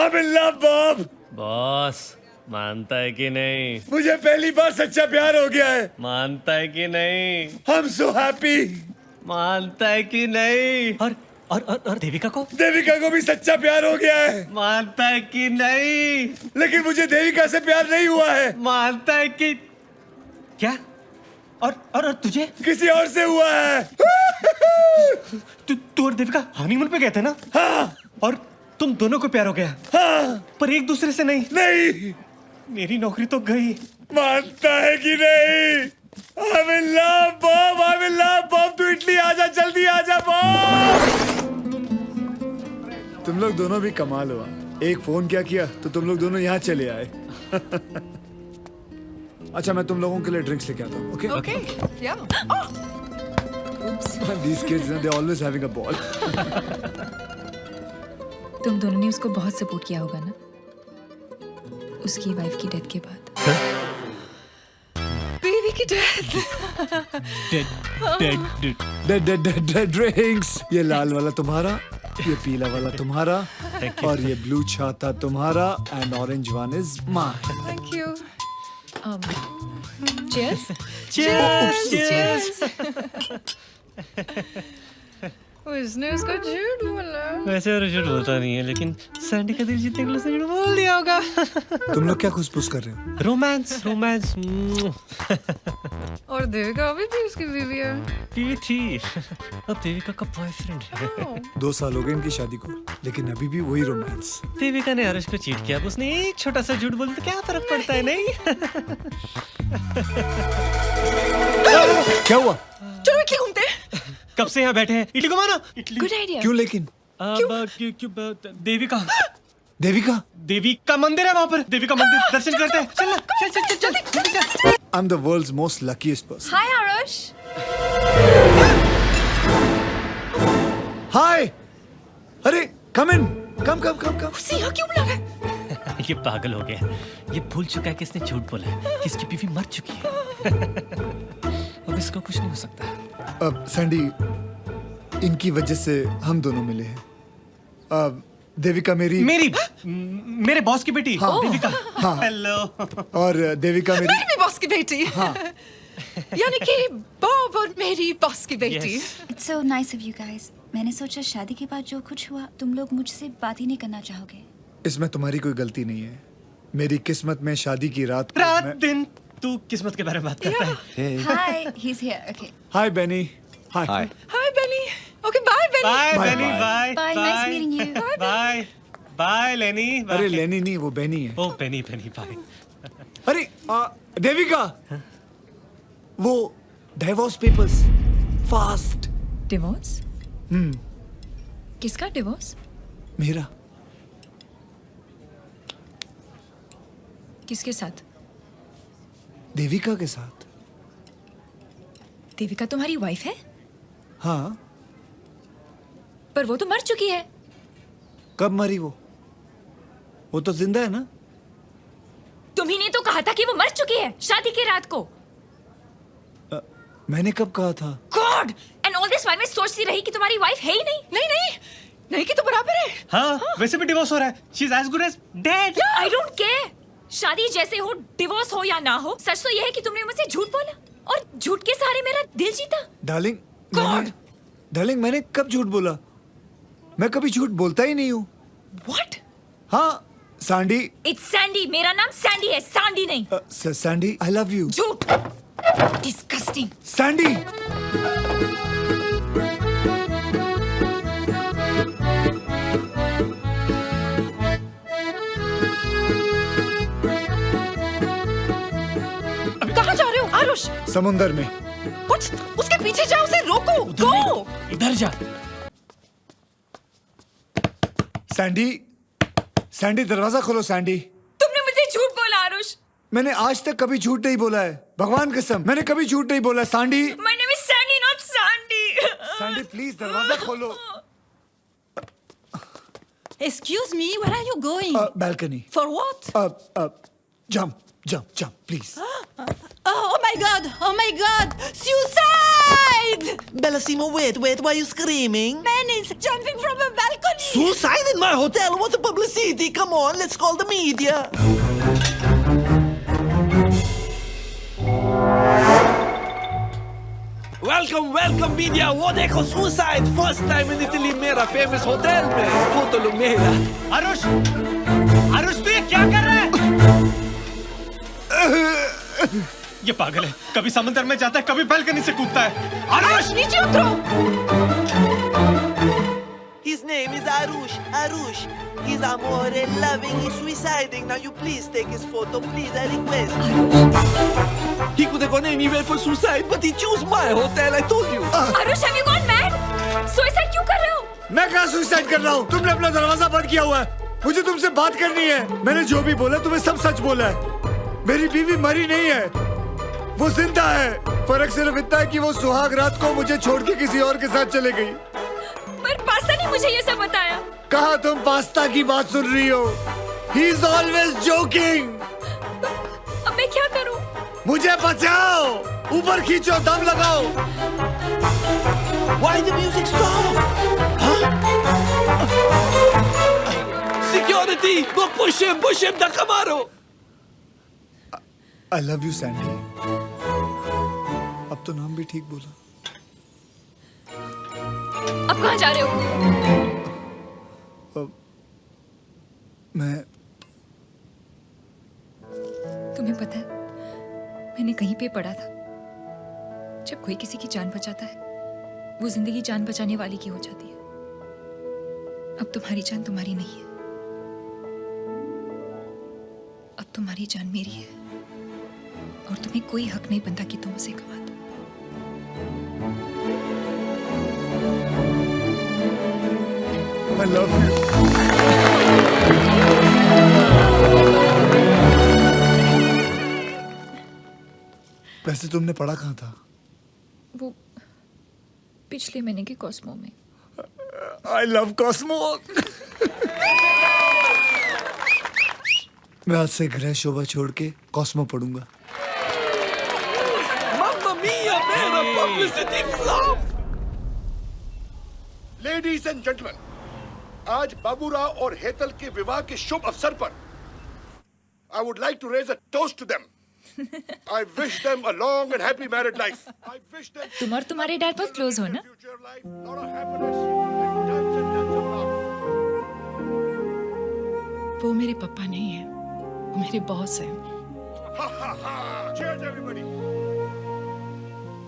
I'm in love, Bob. Boss मानता है कि नहीं? मुझे पहली बार सच्चा प्यार हो गया है. मानता है कि नहीं? I'm so happy. मानता है कि नहीं? और देविका को? देविका को भी सच्चा प्यार हो गया है. मानता है कि नहीं? लेकिन मुझे देविका से प्यार नहीं हुआ है. मानता है कि क्या? और तुझे? किसी और से हुआ है. तू और देविका हनीमून पे गए थे ना? हाँ. और तुम दोनों को प्यार हो गया? हाँ. पर एक दूसरे से नहीं? नहीं. मेरी नौकरी तो गई. मानता है कि नहीं? I'm in love, Bob. I'm in love, Bob. तू इटली आजा, जल्दी आजा, Bob. तुम लोग दोनों भी कमाल हुआ. एक फोन क्या किया तो तुम लोग दोनों यहाँ चले आए. अच्छा, मैं तुम लोगों के लिए ड्रिंक्स लेके आता हूँ. Okay. Yeah. Oops. These kids, they're always having a ball. तुम दोनों ने उसको बहुत सपोर्ट किया होगा ना, उसकी वाइफ की डेथ के बाद. Baby की death. Dead drinks. ये लाल वाला तुम्हारा, ये पीला वाला तुम्हारा, और ये ब्लू छाता तुम्हारा, and orange one is mine. Thank you. Cheers. Cheers. उसने उसको झूठ बोला. वैसे और झूठ बोलता नहीं है, लेकिन सैंडी का दिल जीतने के लिए उसने झूठ बोल दिया होगा. तुम लोग क्या खुशपुश कर रहे हो? रोमांस. और देविका अभी भी उसकी बीवी है. बीवी थी, अब देविका का बॉयफ्रेंड है. 2 साल हो गए इनकी शादी को, लेकिन अभी भी वही रोमांस. देविका ने हर्ष को चीट किया, अब उसने एक छोटा सा झूठ बोल तो क्या फर्क पड़ता है? नहीं. क्या हुआ? चलो इटली घूमते हैं. कब से यहाँ बैठे हैं? इटली घुमाना. Italy good idea. क्यों लेकिन? देविका देवी का मंदिर है वहाँ पर. देवी का मंदिर दर्शन करते हैं. चल. I'm the world's most luckiest person. Hi Arush. Hi. अरे come in. Come. उसे यहाँ क्यों बुला रहा है? ये पागल हो गया. ये भूल चुका है कि इसने झूठ बोला है कि इसकी बीवी मर चुकी है. अब इसको कुछ नहीं हो सकता. अब सैंडी, इनकी वजह से हम दोनों मिले हैं. अब देविका मेरे बॉस की बेटी. हाँ. देविका. हाँ. हेलो. और देविका मेरी. मेरी बॉस की बेटी. हाँ. यानी कि बॉब और मेरी बॉस की बेटी. It's so nice of you guys. मैंने सोचा शादी के बाद जो कुछ हुआ तुम लोग मुझसे बात ही नहीं करना चाहोगे. इसमें तुम्हारी कोई गलती नहीं है. मेरी किस्मत में शादी की रात को मैं... दिन तू किस्मत के बारे में बात करता है. Hi, he's here. Okay. Hi Benny. Hi. Hi Benny. Okay, bye Benny. Bye Bye, Lenny. bye. Bye. Bye. Nice meeting you. Bye Lenny. अरे लेनी नहीं, वो बेनी है. Oh Penny bye. अरे देविका, वो डिवोर्स पेपर्स फास्ट. Divorce? किसका divorce? मेरा. किसके साथ? देविका के साथ. देविका तुम्हारी वाइफ है? हाँ. पर वो तो मर चुकी है. कब मरी वो? वो तो जिंदा है ना. तुम्ही ने तो कहा था कि वो मर चुकी है शादी की रात को. मैंने कब कहा था? God, and all this while मैं सोचती रही कि तुम्हारी वाइफ है ही नहीं. नहीं कि तो बराबर है. हाँ, वैसे भी डिवोर्स हो रहा है. She is as good as dead. I don't care. शादी जैसे हो, डिवोर्स हो या ना हो, सच तो यह है कि तुमने मुझसे झूठ बोला और झूठ के सहारे मेरा दिल जीता. डार्लिंग, मैंने कब झूठ बोला? मैं कभी झूठ बोलता ही नहीं हूँ. व्हाट? हाँ, सैंडी. It's Sandy. मेरा नाम सैंडी है, सांडी नहीं. Sandy, I love you. झूठ. डिस्गस्टिंग. सैंडी. कहाँ जा रहे हो आरुष? समुंदर में. उसके पीछे जाओ, उसे रोको. गो. इधर जा. सैंडी दरवाजा खोलो. सैंडी, तुमने मुझे झूठ बोला आरुष. मैंने आज तक कभी झूठ नहीं बोला है. भगवान कसम, मैंने कभी झूठ नहीं बोला. Sandy. My name is Sandy, not Sandy. Sandy please दरवाजा खोलो. Excuse me, where are you going? Balcony. For what? Jump. jump, please. Oh my god! Oh my god! Suicide! Bellissimo, wait, why are you screaming? Man is jumping from a balcony! Suicide in my hotel? What a publicity! Come on, let's call the media. Welcome media! वो देखो suicide! First time in Italy मेरा famous hotel में photo लो मेरा. आरुष आरुष तू ये क्या कर रहा है? ये पागल है, कभी समंदर में जाता है, कभी बालकनी से कूदता है. आरुष नीचे उतरो! His name is Arush. He's amore loving, he's suiciding. Now you please take his photo, please, I request. He could have gone anywhere for suicide, but he chose my hotel, I told you. Aarush, have you gone mad? Suicide क्यों कर रहे हो? मैं कहाँ suicide कर रहा हूँ? तुमने अपना दरवाजा बंद किया हुआ है. मुझे तुमसे बात करनी है. मैंने जो भी बोला तुम्हें सब सच बोला है. मेरी बीवी मरी नहीं है, वो जिंदा है. फर्क सिर्फ इतना है कि वो सुहाग रात को मुझे छोड़ के किसी और के साथ चले गई. पर पास्ता ने मुझे ये सब बताया. कहा तुम पास्ता की बात सुन रही हो? He is always joking. अब मैं क्या करूं? मुझे बचाओ. ऊपर खींचो, दम लगाओ. Why the music stop? Huh? Security! Go push him, the Camaro! I love you, Sandy. अब तो नाम भी ठीक बोला. अब कहाँ जा रहे हो? मैं तुम्हें पता है, मैंने कहीं पे पढ़ा था, जब कोई किसी की जान बचाता है, वो जिंदगी जान बचाने वाली की हो जाती है. अब तुम्हारी जान तुम्हारी नहीं है, अब तुम्हारी जान मेरी है, और तुम्हें कोई हक नहीं बनता कि तुम उसे गवा दो. I love you. वैसे तुमने पढ़ा कहाँ था? वो पिछले महीने के कॉस्मो में. I love Cosmo. मैं आज से गृह शोभा छोड़ के कॉस्मो पढ़ूंगा. Mamma mia, man, a publicity flop! Ladies and gentleman, आज बाबूराव और हेतल के विवाह के शुभ अवसर पर I would like to raise a toast to them. I wish them a long and happy married life. I wish them तुम और तुम्हारे डैड बहुत क्लोज हो ना? Future life, lot of happiness and tons and tons of love. वो मेरे पापा नहीं है, वो मेरे बॉस हैं. हा हा हा. Cheers everybody.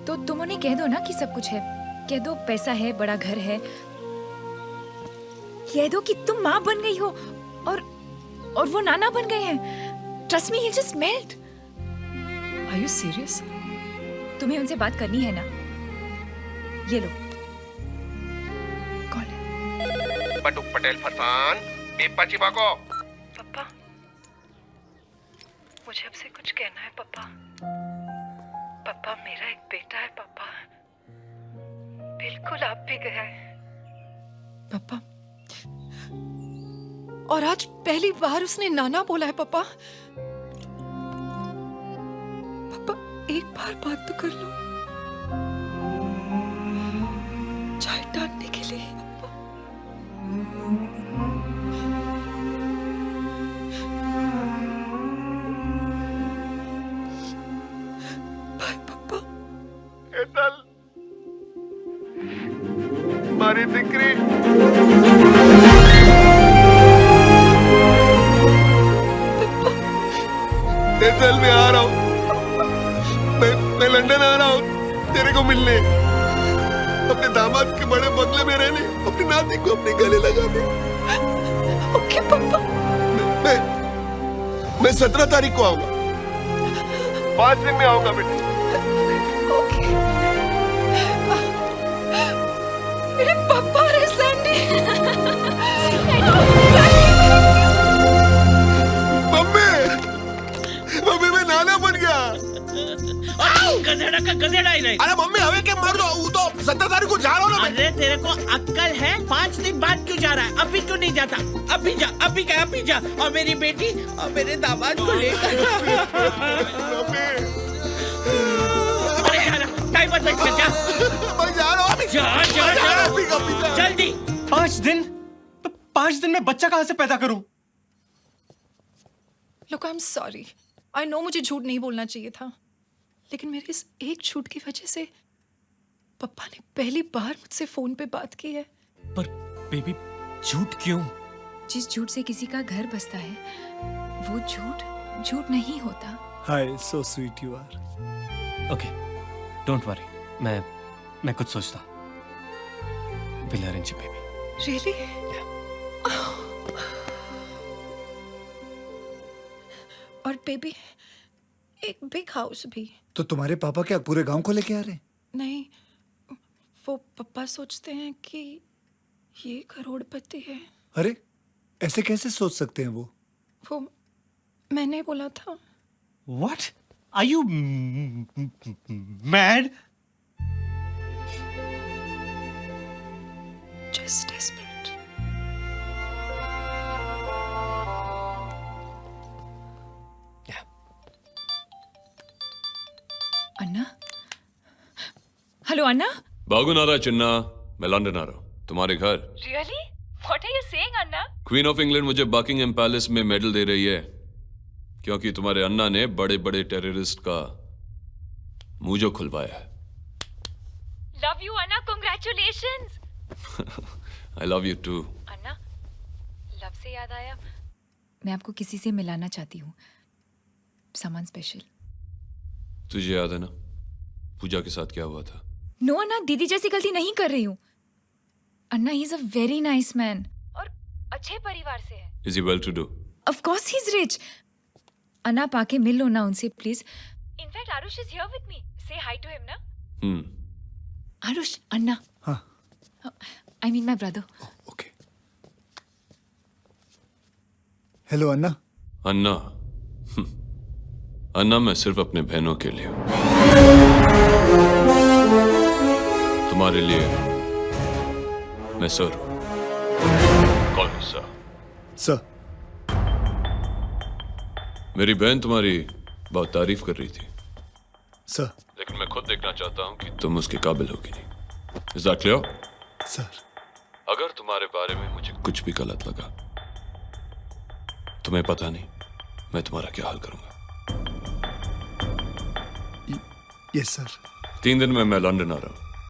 तो तुम उन्हें कह दो ना कि सब कुछ है. कह दो पैसा है, बड़ा घर है. कह दो कि तुम माँ बन गई हो और वो नाना बन गए हैं. Trust me, he'll just melt. Are you serious? तुम्हें उनसे बात करनी है ना? ये लो. कौन है? बटुक पटेल फरसान पेपा चिबाको. पापा, मुझे आपसे कुछ कहना है पापा. पापा, मेरा एक बेटा है पापा, बिल्कुल आप भी गया है पापा. और आज पहली बार उसने नाना बोला है पापा. पापा, एक बार बात तो कर लो, चाय डालने के लिए. पापा, बाय पापा. हेतल, मारी दिकरी. हेतल, मैं आ रहा हूँ. मैं लंदन आ रहा हूँ तेरे को मिलने. अपने दामाद के बड़े बंगले में रहने, अपनी नाती को अपने गले लगाने. ओके पापा. मैं 17 तारीख को आऊंगा. 5 दिन में आऊंगा बेटे. ओके. मेरे पापा रे सैंडी. मम्मी, मैं नाना बन गया. गधेड़ा का गधेड़ा ही नहीं. अरे मम्मी, हवे के माँ छोड़ दो, वो तो 17 तारीख को जा रहा हूँ ना मैं। अरे तेरे को अक्कल है? 5 दिन बाद क्यों जा रहा है? अभी क्यों नहीं जाता? अभी जा, अभी जा और मेरी बेटी और मेरे दामाद को लेकर अरे जा ना, टाइम मत वेस्ट कर, जा मैं जा रहा हूँ अभी। जा जल्दी। 5 दिन? तो 5 दिन में बच्चा कहाँ से पैदा करूं? Look I am sorry, I know मुझे झूठ नहीं बोलना चाहिए था, लेकिन मेरे इस एक झूठ की वजह से पप्पा ने पहली बार मुझसे फोन पे बात की है। पर बेबी झूठ क्यों? जिस झूठ से किसी का घर बसता है वो झूठ झूठ नहीं होता। Hi, so sweet you are. Okay, don't worry, मैं कुछ सोचता हूँ। Will arrange a baby. Really? और बेबी एक बिग हाउस भी। तो तुम्हारे पापा क्या पूरे गांव को लेके आ रहे हैं? नहीं, वो पप्पा सोचते हैं कि ये करोड़पति है। अरे ऐसे कैसे सोच सकते हैं वो मैंने बोला था। What? Are you mad? Just desperate. अन्ना? हेलो अन्ना? बागुनारा चिन्ना, मैं लंदन आ रहा हूँ तुम्हारे घर। Really? What are you saying, Anna? Queen of England मुझे बकिंगहैम पैलेस में मेडल दे रही है क्योंकि तुम्हारे अन्ना ने बड़े बड़े टेररिस्ट का मुंह जो खुलवाया है। Love you, Anna. Congratulations. I love you too. Anna, love से याद आया, मैं आपको किसी से मिलाना चाहती हूँ, सामान स्पेशल। तुझे याद है ना पूजा के साथ क्या हुआ था? नो अन्ना, दीदी जैसी गलती नहीं कर रही हूँ। अन्ना, he is a very nice man. और अच्छे परिवार से है। Is he well to do? Of course he is rich. अन्ना, पाके मिल लो ना उनसे please. In fact, Arush is here with me. Say hi to him, na? Aarush, अन्ना। हाँ। I mean my brother. Okay. Hello अन्ना। अन्ना? अन्ना मैं सिर्फ अपने बहनों के लिए हूं। तुम्हारे लिए मैं सर हूं। कॉल मी सर। सर। मेरी बहन तुम्हारी बहुत तारीफ कर रही थी सर। लेकिन मैं खुद देखना चाहता हूं कि तुम उसके काबिल हो कि नहीं। Is that clear? सर। अगर तुम्हारे बारे में मुझे कुछ भी गलत लगा, तुम्हें पता नहीं मैं तुम्हारा क्या हाल करूंगा। Yes sir. 3 दिन में मैं लंदन आ रहा हूं।